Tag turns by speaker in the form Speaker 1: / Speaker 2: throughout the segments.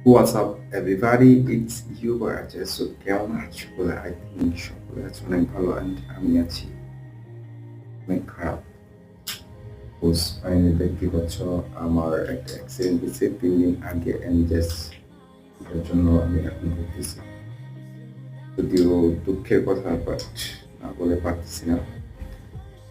Speaker 1: What's up, everybody? It's you Baraja. So কেমন আছো বলে I think সকলে আছে অনেক ভালো and আমি আছি অনেক খারাপ। পোস্ট ফাইনালি দেখতে পাচ্ছ আমার একটা অ্যাক্সিডেন্ট হয়েছে 3 দিন আগে and just এটার জন্য আমি এখন ভুগতেছি। যদিও দুঃখের কথা বাট না বলে পারতেছি না।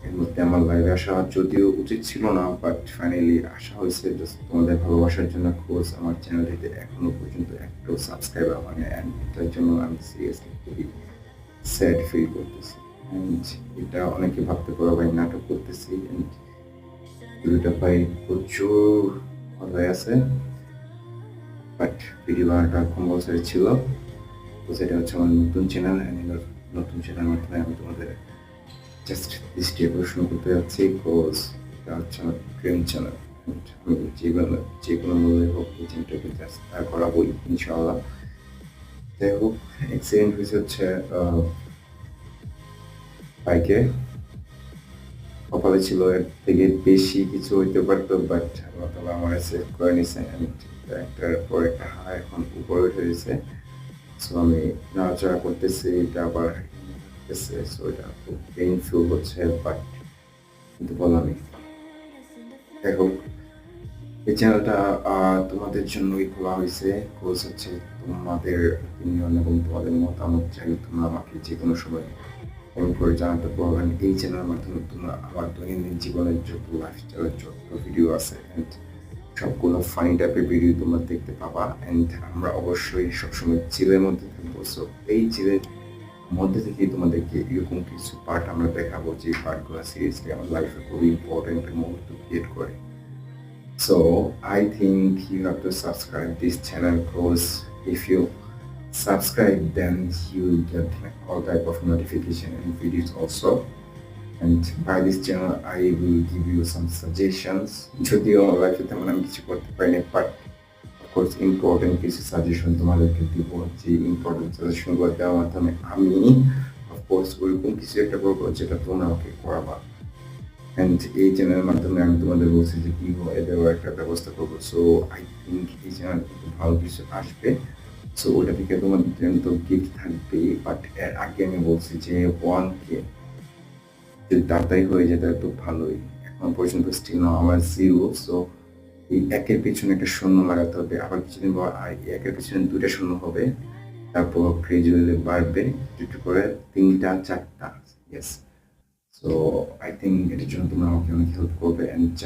Speaker 1: এর মধ্যে আমার লাইভে আসা যদিও উচিত ছিল না বাট ফাইনালি আসা হয়েছে জাস্ট তোমাদের ভালোবাসার জন্য। খোঁজ আমার চ্যানেলটিতে এখনো পর্যন্ত একটাও সাবস্ক্রাইবার মানে অ্যান্ড এটার জন্য আমি সিরিয়াসলি খুবই স্যাড ফিল করতেছি অ্যান্ড এটা অনেকে ভাবতে পারো ভাই নাটক করতেছি অ্যান্ড ভিডিওটা ভাই প্রচুর হয়ে আছে বাট ভিডিও বানাটা কম্পালসারি ছিল। তো সেটা হচ্ছে আমার নতুন চ্যানেল অ্যান্ড নতুন চ্যানেলের মাধ্যমে আমি তোমাদের জাস্ট দৃষ্টি আকর্ষণ করতে যাচ্ছি বিকজ এটা হচ্ছে আমার ড্রিম চ্যানেল। আমি যে কোনো মূল্যে হোক এই চ্যানেলটাকে জাস্ট করাবোই ইনশাআল্লাহ। যাই হোক, অ্যাক্সিডেন্ট হয়েছে হচ্ছে বাইকে। কপালে ছিল এর থেকে বেশি কিছু হইতে পারতো বাট আল্লাহ তাআলা আমার সেভ করে নিছে অ্যান্ড একটার পর একটা হাড় এখন উপরে উঠে গেছে। সো আমি নাড়াচাড়া করতেছি, এটা আবার সো এটা খুব পেইনফুল হচ্ছে বাট কিন্তু বললাম যাই হোক, এই চ্যানেলটা তোমাদের জন্যই খোলা হয়েছে। কোর্স হচ্ছে তোমাদের অপিনিয়ন এবং তোমাদের মতামত চাইলে তোমরা আমাকে যে কোনো সময় কমেন্ট করে জানাতে পারবেন। এই চ্যানেলের মাধ্যমে তোমরা আমার দৈনন্দিন জীবনের যত লাইফস্টাইলের যত ভিডিও আছে অ্যান্ড সবগুলো ফানি টাইপের ভিডিও তোমরা দেখতে পাবা অ্যান্ড আমরা অবশ্যই সবসময় চিলের মধ্যে থাকবো। সো এই চিলের মধ্যে থেকেই তোমাদেরকে এরকম কিছু পার্ট আমরা দেখাবো যে পার্টগুলো সিরিয়াসলি আমার লাইফে খুবই ইম্পর্টেন্ট মুহূর্ত ক্রিয়েট করে। So I think you have to subscribe this channel because if you subscribe then you get all type of notification and videos also. And by this channel I will give you some suggestions. যদিও লাইফে তেমন আমি কিছু করতে পারি না but of course important কিছু suggestion তোমাদেরকে দিব, যে ইম্পর্টেন্ট সাজেশনগুলো দেওয়ার মাধ্যমে আমি অফকোর্স ওইরকম কিছু একটা করবো যেটা তোমরা আমাকে করাবা। অ্যান্ড এই চ্যানেলের মাধ্যমে আমি তোমাদের বলছি যে কীভাবে দেওয়ার একটা ব্যবস্থা করবো। সো আই থিঙ্ক এই চ্যানেল থেকে ভালো কিছু আসবে। সো ওটা থেকে তোমাদের জন্য তো গিফট থাকবেই বাট এর আগে আমি বলছি যে 1K যদি তাড়াতাড়ি হয়ে যায় তাহলে তো ভালোই। এখন পর্যন্ত স্টিল না আমার 0। সো এই একের পিছনে একটা শূন্য লাগাতে হবে, আবার কিছুদিন পর আর একের পিছনে 2টা শূন্য হবে, তারপর গ্রাজুয়ালি বাড়বে একটু করে 3টা 4টা। ইয়েস, সো আই থিঙ্ক এটার জন্য তোমরা আমাকে অনেক হেল্প করবে অ্যান্ড